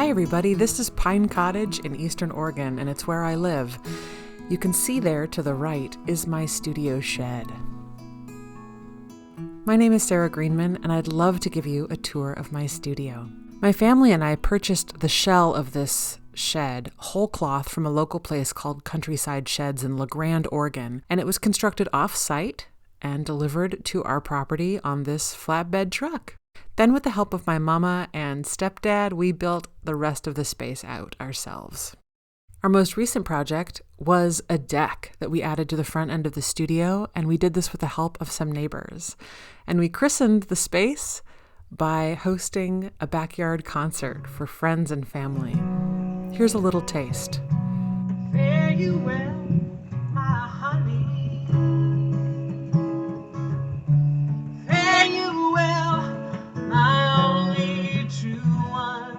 Hi everybody, this is Pine Cottage in Eastern Oregon, and it's where I live. You can see there to the right is my studio shed. My name is Sarah Greenman, and I'd love to give you a tour of my studio. My family and I purchased the shell of this shed, whole cloth, from a local place called Countryside Sheds in La Grande, Oregon, and it was constructed off-site and delivered to our property on this flatbed truck. Then with the help of my mama and stepdad, we built the rest of the space out ourselves. Our most recent project was a deck that we added to the front end of the studio, and we did this with the help of some neighbors. And we christened the space by hosting a backyard concert for friends and family. Here's a little taste. Fare you well, my honey. Fare you well, my only true one.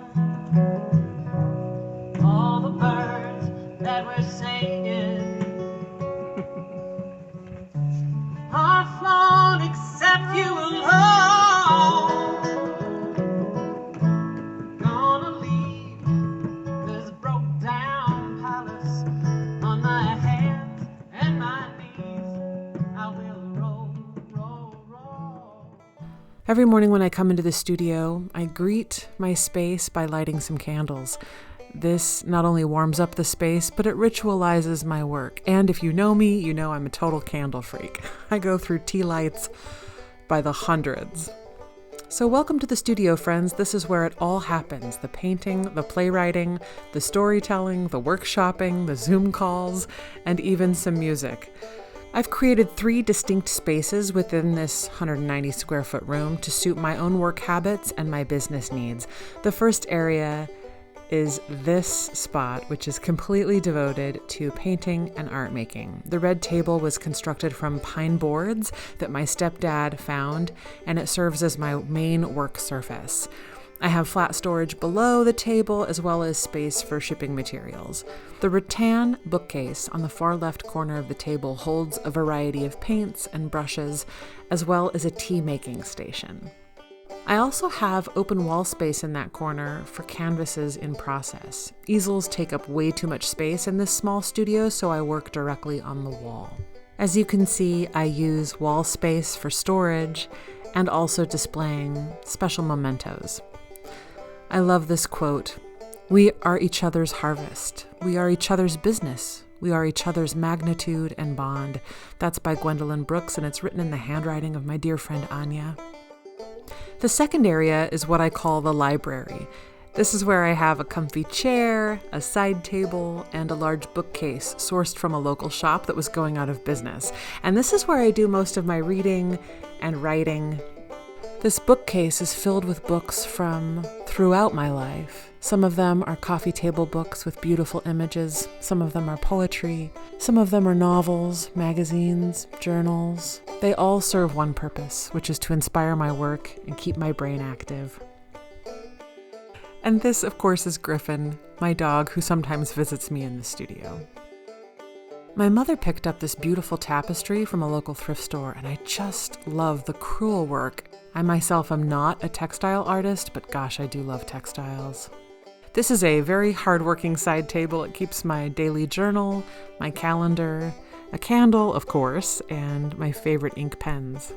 All the birds that were singing are flown except you alone. Gonna leave this broke down palace on my hands and my knees. I will roll, roll, roll. Every morning when I come into the studio, I greet my space by lighting some candles. This not only warms up the space, but it ritualizes my work. And if you know me, you know I'm a total candle freak. I go through tea lights by the hundreds. So welcome to the studio, friends. This is where it all happens. The painting, the playwriting, the storytelling, the workshopping, the Zoom calls, and even some music. I've created 3 distinct spaces within this 190 square foot room to suit my own work habits and my business needs. The first area is this spot, which is completely devoted to painting and art making. The red table was constructed from pine boards that my stepdad found, and it serves as my main work surface. I have flat storage below the table, as well as space for shipping materials. The rattan bookcase on the far left corner of the table holds a variety of paints and brushes, as well as a tea-making station. I also have open wall space in that corner for canvases in process. Easels take up way too much space in this small studio, so I work directly on the wall. As you can see, I use wall space for storage and also displaying special mementos. I love this quote: "We are each other's harvest. We are each other's business. We are each other's magnitude and bond." That's by Gwendolyn Brooks, and it's written in the handwriting of my dear friend Anya. The second area is what I call the library. This is where I have a comfy chair, a side table, and a large bookcase sourced from a local shop that was going out of business. And this is where I do most of my reading and writing. This bookcase is filled with books from throughout my life. Some of them are coffee table books with beautiful images. Some of them are poetry. Some of them are novels, magazines, journals. They all serve one purpose, which is to inspire my work and keep my brain active. And this, of course, is Griffin, my dog, who sometimes visits me in the studio. My mother picked up this beautiful tapestry from a local thrift store, and I just love the crewel work. I myself am not a textile artist, but gosh, I do love textiles. This is a very hardworking side table. It keeps my daily journal, my calendar, a candle, of course, and my favorite ink pens.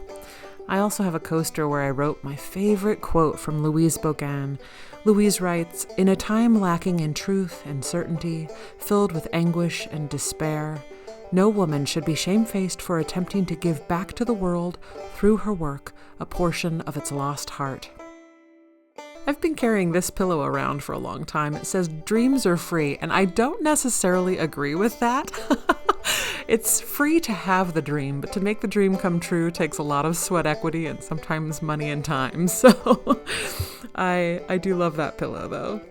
I also have a coaster where I wrote my favorite quote from Louise Bogan. Louise writes, "In a time lacking in truth and certainty, filled with anguish and despair, no woman should be shamefaced for attempting to give back to the world, through her work, a portion of its lost heart." I've been carrying this pillow around for a long time. It says, "Dreams are free," and I don't necessarily agree with that. It's free to have the dream, but to make the dream come true takes a lot of sweat equity and sometimes money and time. So I do love that pillow, though.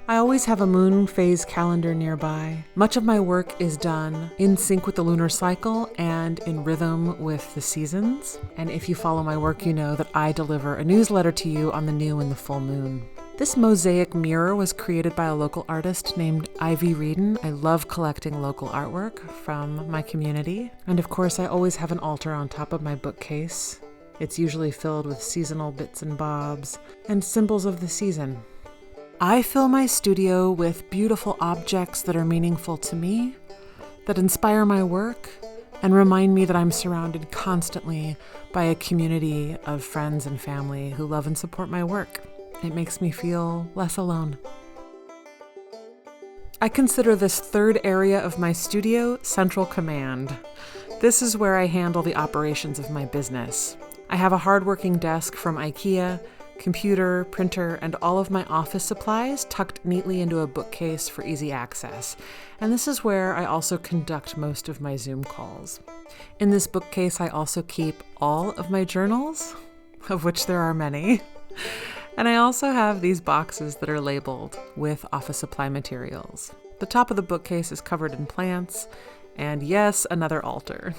I always have a moon phase calendar nearby. Much of my work is done in sync with the lunar cycle and in rhythm with the seasons. And if you follow my work, you know that I deliver a newsletter to you on the new and the full moon. This mosaic mirror was created by a local artist named Ivy Reedon. I love collecting local artwork from my community. And of course, I always have an altar on top of my bookcase. It's usually filled with seasonal bits and bobs and symbols of the season. I fill my studio with beautiful objects that are meaningful to me, that inspire my work, and remind me that I'm surrounded constantly by a community of friends and family who love and support my work. It makes me feel less alone. I consider this third area of my studio central command. This is where I handle the operations of my business. I have a hardworking desk from IKEA, computer, printer, and all of my office supplies tucked neatly into a bookcase for easy access. And this is where I also conduct most of my Zoom calls. In this bookcase, I also keep all of my journals, of which there are many. And I also have these boxes that are labeled with office supply materials. The top of the bookcase is covered in plants, and yes, another altar.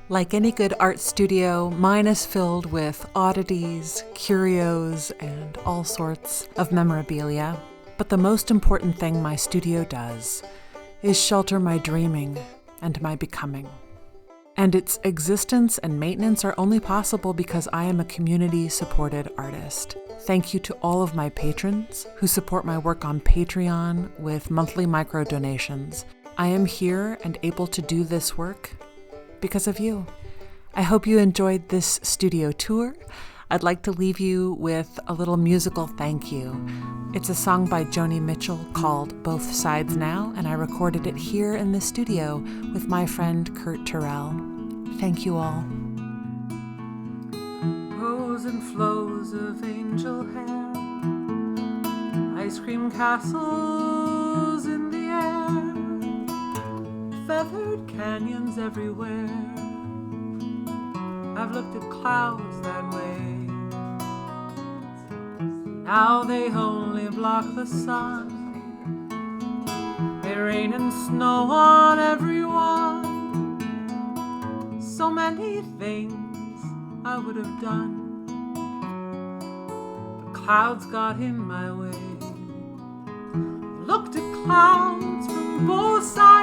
Like any good art studio, mine is filled with oddities, curios, and all sorts of memorabilia. But the most important thing my studio does is shelter my dreaming and my becoming. And its existence and maintenance are only possible because I am a community-supported artist. Thank you to all of my patrons who support my work on Patreon with monthly micro donations. I am here and able to do this work because of you. I hope you enjoyed this studio tour. I'd like to leave you with a little musical thank you. It's a song by Joni Mitchell called Both Sides Now, and I recorded it here in the studio with my friend Kurt Terrell. Thank you all. Rows and flows of angel hair, ice cream castles in the air, feathered canyons everywhere. I've looked at clouds that way. Now they only block the sun. They rain and snow on everyone. So many things I would have done, but clouds got in my way. Looked at clouds from both sides